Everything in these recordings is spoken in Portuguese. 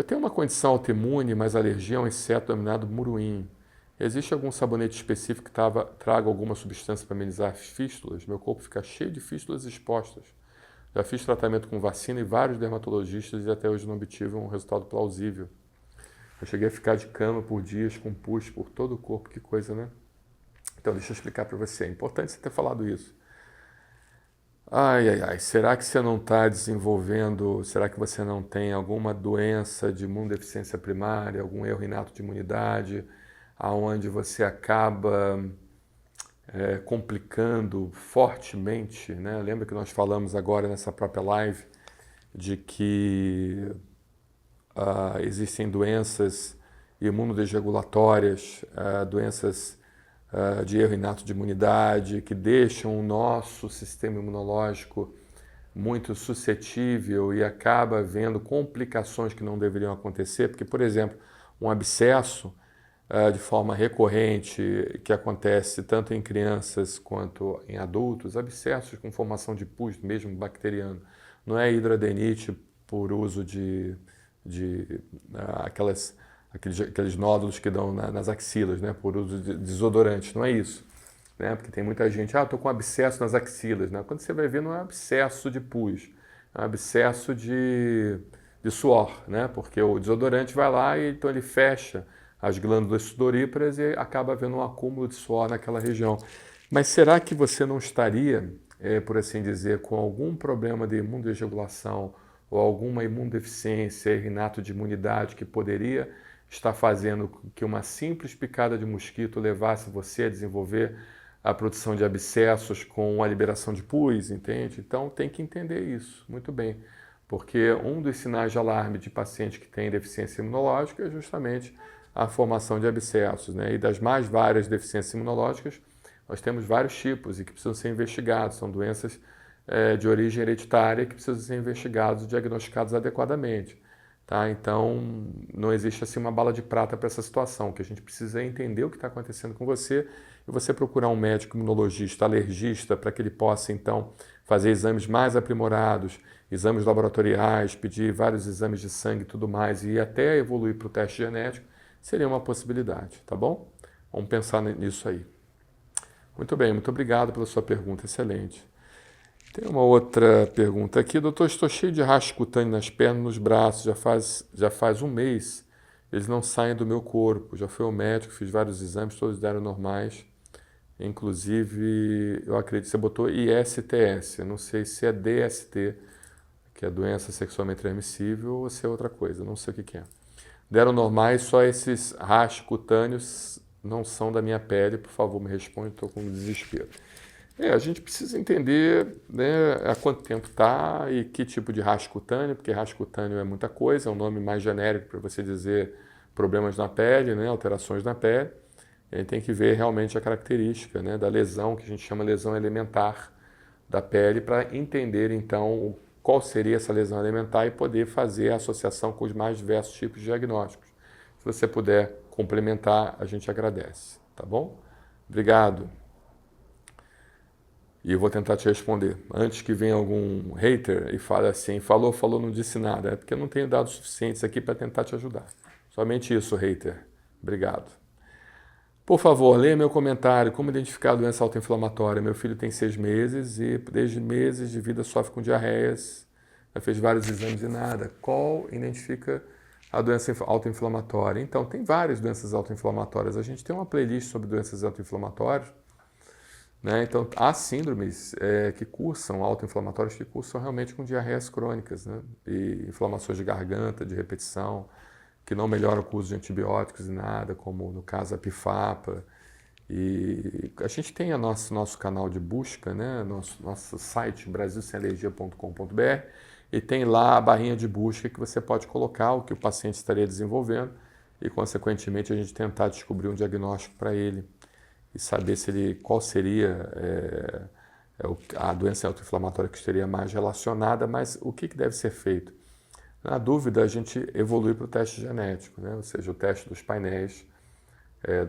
Eu tenho uma condição autoimune, mas alergia a um inseto denominado muruim. Existe algum sabonete específico que traga alguma substância para amenizar fístulas? Meu corpo fica cheio de fístulas expostas. Já fiz tratamento com vacina e vários dermatologistas e até hoje não obtive um resultado plausível. Eu cheguei a ficar de cama por dias com pus por todo o corpo, que coisa, né? Então, deixa eu explicar para você. É importante você ter falado isso. Ai, ai, ai, será que você não está desenvolvendo, será que você não tem alguma doença de imunodeficiência primária, algum erro inato de imunidade, aonde você acaba complicando fortemente, né? Lembra que nós falamos agora nessa própria live de que existem doenças imunodesregulatórias, doenças de erro inato de imunidade, que deixam o nosso sistema imunológico muito suscetível e acaba havendo complicações que não deveriam acontecer, porque, por exemplo, um abscesso de forma recorrente, que acontece tanto em crianças quanto em adultos, abscessos com formação de pus, mesmo bacteriano, não é hidroadenite por uso de aqueles nódulos que dão nas axilas, né, por uso de desodorantes, não é isso. Né? Porque tem muita gente, estou com abscesso nas axilas. Né? Quando você vai ver, não é um abscesso de pus, é um abscesso de suor, né? Porque o desodorante vai lá e então ele fecha as glândulas sudoríparas e acaba havendo um acúmulo de suor naquela região. Mas será que você não estaria, por assim dizer, com algum problema de imunodesregulação ou alguma imunodeficiência, erro inato de imunidade que poderia estar fazendo que uma simples picada de mosquito levasse você a desenvolver a produção de abscessos com a liberação de pus, entende? Então tem que entender isso, muito bem. Porque um dos sinais de alarme de paciente que tem deficiência imunológica é justamente a formação de abscessos, né? E das mais várias deficiências imunológicas, nós temos vários tipos e que precisam ser investigados. São doenças de origem hereditária que precisam ser investigados e diagnosticados adequadamente. Tá? Então, não existe assim uma bala de prata para essa situação. O que a gente precisa é entender o que está acontecendo com você e você procurar um médico imunologista, alergista, para que ele possa, então, fazer exames mais aprimorados, exames laboratoriais, pedir vários exames de sangue e tudo mais, e até evoluir para o teste genético, seria uma possibilidade, tá bom? Vamos pensar nisso aí. Muito bem, muito obrigado pela sua pergunta, excelente. Tem uma outra pergunta aqui. Doutor, estou cheio de rastro cutâneo nas pernas, nos braços, já faz um mês. Eles não saem do meu corpo. Já fui ao médico, fiz vários exames, todos deram normais. Inclusive, eu acredito que você botou ISTS. Eu não sei se é DST, que é doença sexualmente transmissível, ou se é outra coisa. Não sei o que é. Deram normais, só esses rastros cutâneos não são da minha pele. Por favor, me responde, estou com desespero. A gente precisa entender, né, há quanto tempo está e que tipo de rastro cutâneo, porque rastro cutâneo é muita coisa, é um nome mais genérico para você dizer problemas na pele, né, alterações na pele. A gente tem que ver realmente a característica, né, da lesão, que a gente chama lesão elementar da pele, para entender então qual seria essa lesão elementar e poder fazer a associação com os mais diversos tipos de diagnósticos. Se você puder complementar, a gente agradece, tá bom? Obrigado. E eu vou tentar te responder. Antes que venha algum hater e fale assim, falou, não disse nada. É porque eu não tenho dados suficientes aqui para tentar te ajudar. Somente isso, hater. Obrigado. Por favor, leia meu comentário. Como identificar a doença autoinflamatória? Meu filho tem 6 meses e desde meses de vida sofre com diarreias. Já fez vários exames e nada. Qual identifica a doença autoinflamatória? Então, tem várias doenças autoinflamatórias. A gente tem uma playlist sobre doenças autoinflamatórias. Né? Então, há síndromes que cursam, autoinflamatórias que cursam realmente com diarreias crônicas, né? E inflamações de garganta, de repetição, que não melhoram com o uso de antibióticos e nada, como no caso a pifapa. E a gente tem nosso canal de busca, né? Nosso site brasilsemallergia.com.br e tem lá a barrinha de busca que você pode colocar o que o paciente estaria desenvolvendo e, consequentemente, a gente tentar descobrir um diagnóstico para ele e saber qual seria a doença autoinflamatória que estaria mais relacionada, mas o que deve ser feito? Na dúvida, a gente evolui para o teste genético, né? Ou seja, o teste dos painéis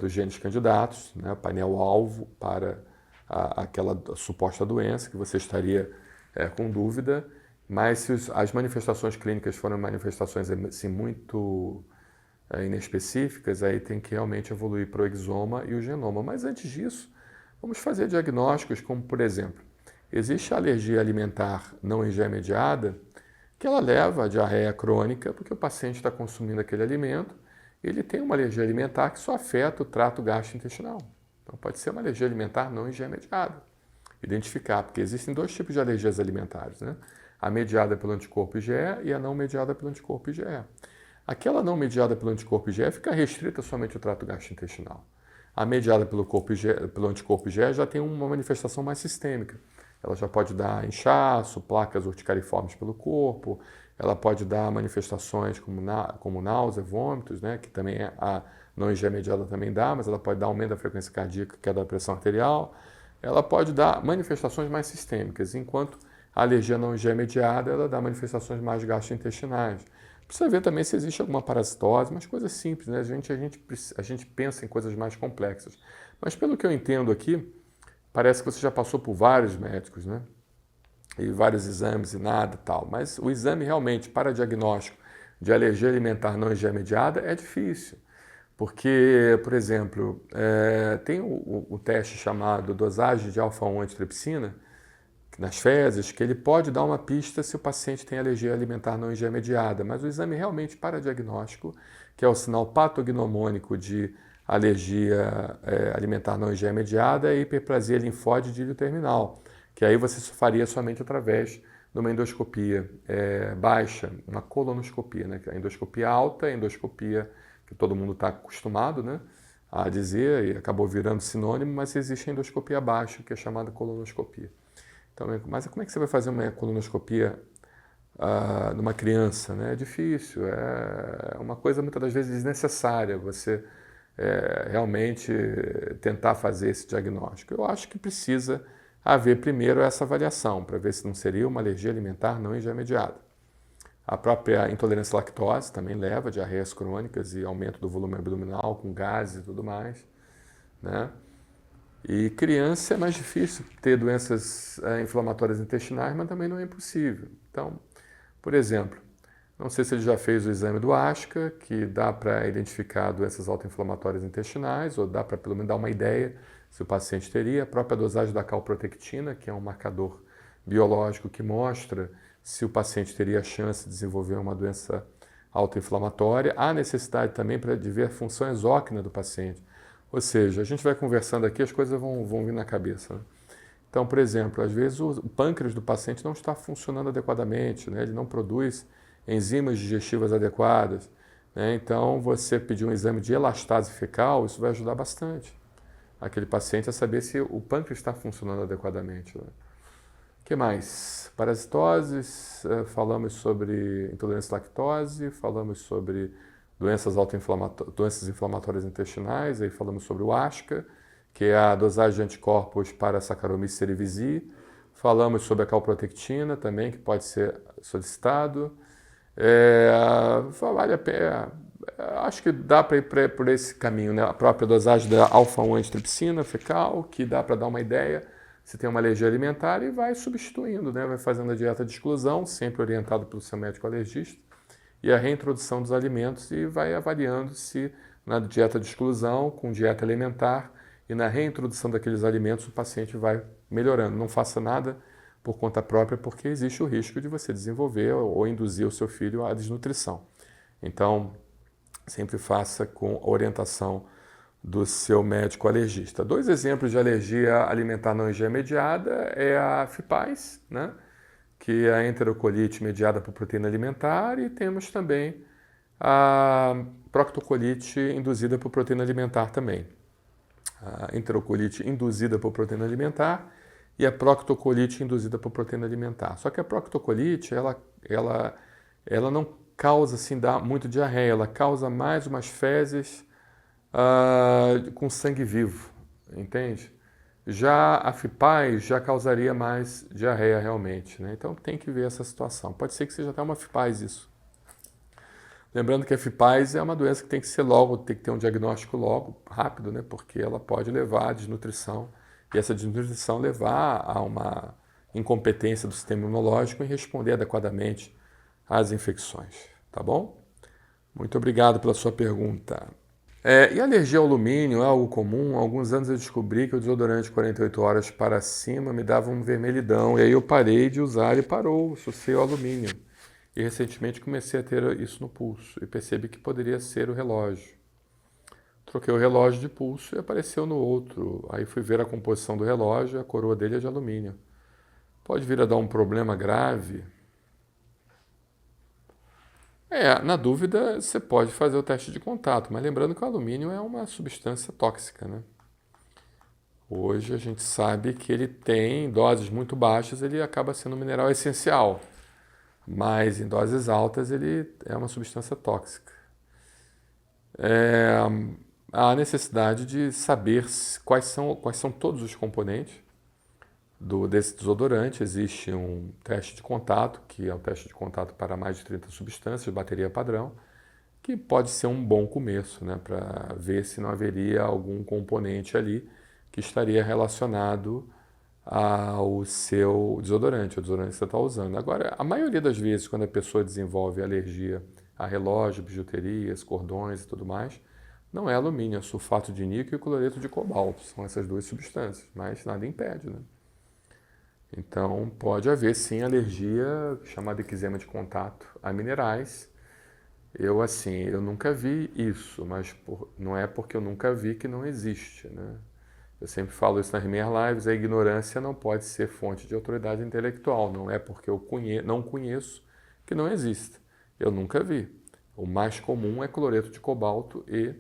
dos genes candidatos, né? O painel-alvo para aquela suposta doença que você estaria com dúvida, Mas se as manifestações clínicas forem manifestações assim, muito inespecíficas, aí tem que realmente evoluir para o exoma e o genoma. Mas antes disso, vamos fazer diagnósticos como, por exemplo, existe a alergia alimentar não IgE-mediada, que ela leva a diarreia crônica, porque o paciente está consumindo aquele alimento, e ele tem uma alergia alimentar que só afeta o trato gastrointestinal. Então pode ser uma alergia alimentar não IgE-mediada. Identificar, porque existem dois tipos de alergias alimentares, né? A mediada pelo anticorpo IgE e a não mediada pelo anticorpo IgE. Aquela não mediada pelo anticorpo IgE fica restrita somente ao trato gastrointestinal. A mediada pelo anticorpo IgE já tem uma manifestação mais sistêmica. Ela já pode dar inchaço, placas urticariformes pelo corpo, ela pode dar manifestações como náusea, vômitos, né, que também a não IgE mediada também dá, mas ela pode dar aumento da frequência cardíaca, queda da pressão arterial. Ela pode dar manifestações mais sistêmicas, enquanto a alergia não IgE mediada, ela dá manifestações mais gastrointestinais. Precisa ver também se existe alguma parasitose, mas coisas simples, né? A gente pensa em coisas mais complexas. Mas pelo que eu entendo aqui, parece que você já passou por vários médicos, né? E vários exames e nada e tal. Mas o exame realmente para diagnóstico de alergia alimentar não IgE mediada é difícil. Porque, por exemplo, tem o teste chamado dosagem de alfa-1 antitripsina, nas fezes, que ele pode dar uma pista se o paciente tem alergia alimentar não IgE mediada, mas o exame realmente para diagnóstico, que é o sinal patognomônico de alergia alimentar não IgE mediada, é a hiperplasia linfóide de ilho terminal, que aí você faria somente através de uma endoscopia baixa, uma colonoscopia, né? A endoscopia alta, a endoscopia que todo mundo está acostumado, né, a dizer, e acabou virando sinônimo, mas existe a endoscopia baixa, que é chamada colonoscopia. Então, mas como é que você vai fazer uma colonoscopia numa criança? Né? É difícil, é uma coisa muitas das vezes desnecessária você realmente tentar fazer esse diagnóstico. Eu acho que precisa haver primeiro essa avaliação, para ver se não seria uma alergia alimentar não IgE mediada. A própria intolerância à lactose também leva a diarreias crônicas e aumento do volume abdominal com gases e tudo mais, né? E criança é mais difícil ter doenças inflamatórias intestinais, mas também não é impossível. Então, por exemplo, não sei se ele já fez o exame do ASCA, que dá para identificar doenças autoinflamatórias intestinais, ou dá para pelo menos dar uma ideia se o paciente teria. A própria dosagem da calprotectina, que é um marcador biológico que mostra se o paciente teria a chance de desenvolver uma doença autoinflamatória. Há necessidade também de ver a função exócrina do paciente. Ou seja, a gente vai conversando aqui, as coisas vão vir na cabeça. Né? Então, por exemplo, às vezes o pâncreas do paciente não está funcionando adequadamente, né? Ele não produz enzimas digestivas adequadas. Né? Então, você pedir um exame de elastase fecal, isso vai ajudar bastante aquele paciente a saber se o pâncreas está funcionando adequadamente. Né? O que mais? Parasitoses, falamos sobre intolerância à lactose, falamos sobre doenças inflamatórias intestinais, aí falamos sobre o ASCA, que é a dosagem de anticorpos para Saccharomyces cerevisiae, falamos sobre a calprotectina também, que pode ser solicitado. Vale a pena, acho que dá para ir por esse caminho, né? A própria dosagem da alfa-1 antitripsina fecal, que dá para dar uma ideia se tem uma alergia alimentar e vai substituindo, né? Vai fazendo a dieta de exclusão, sempre orientado pelo seu médico alergista, e a reintrodução dos alimentos e vai avaliando se na dieta de exclusão, com dieta alimentar e na reintrodução daqueles alimentos o paciente vai melhorando. Não faça nada por conta própria porque existe o risco de você desenvolver ou induzir o seu filho à desnutrição. Então, sempre faça com a orientação do seu médico alergista. 2 exemplos de alergia alimentar não IgE mediada é a FIPAS, né? Que é a enterocolite mediada por proteína alimentar, e temos também a proctocolite induzida por proteína alimentar também. A enterocolite induzida por proteína alimentar e a proctocolite induzida por proteína alimentar. Só que a proctocolite, ela não causa assim, dá muito diarreia, ela causa mais umas fezes com sangue vivo, entende? Já a FIPAS já causaria mais diarreia realmente, né? Então tem que ver essa situação. Pode ser que seja até uma FIPAS isso. Lembrando que a FIPAS é uma doença que tem que ser logo, tem que ter um diagnóstico logo, rápido, né? Porque ela pode levar à desnutrição e essa desnutrição levar a uma incompetência do sistema imunológico em responder adequadamente às infecções, tá bom? Muito obrigado pela sua pergunta. E alergia ao alumínio é algo comum? Há alguns anos eu descobri que o desodorante 48 horas para cima me dava um vermelhidão, e aí eu parei de usar e parou, associei ao alumínio. E recentemente comecei a ter isso no pulso e percebi que poderia ser o relógio. Troquei o relógio de pulso e apareceu no outro. Aí fui ver a composição do relógio, a coroa dele é de alumínio. Pode vir a dar um problema grave? Na dúvida, você pode fazer o teste de contato, mas lembrando que o alumínio é uma substância tóxica, né? Hoje a gente sabe que ele tem, em doses muito baixas, ele acaba sendo um mineral essencial, mas em doses altas ele é uma substância tóxica. Há necessidade de saber quais são todos os componentes desse desodorante. Existe um teste de contato, que é o teste de contato para mais de 30 substâncias, bateria padrão, que pode ser um bom começo, né, para ver se não haveria algum componente ali que estaria relacionado ao seu desodorante, o desodorante que você está usando. Agora, a maioria das vezes, quando a pessoa desenvolve alergia a relógio, bijuterias, cordões e tudo mais, não é alumínio, é sulfato de níquel e cloreto de cobalto. São essas duas substâncias, mas nada impede, né? Então, pode haver sim alergia, chamada eczema de contato, a minerais. Eu nunca vi isso, mas não é porque eu nunca vi que não existe, né? Eu sempre falo isso nas minhas lives, a ignorância não pode ser fonte de autoridade intelectual. Não é porque eu não conheço que não existe. Eu nunca vi. O mais comum é cloreto de cobalto e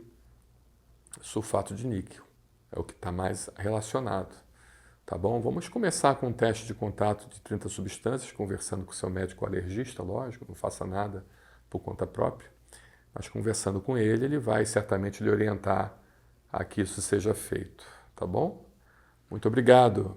sulfato de níquel. É o que está mais relacionado. Tá bom? Vamos começar com um teste de contato de 30 substâncias, conversando com o seu médico alergista, lógico, não faça nada por conta própria. Mas conversando com ele, ele vai certamente lhe orientar a que isso seja feito. Tá bom? Muito obrigado.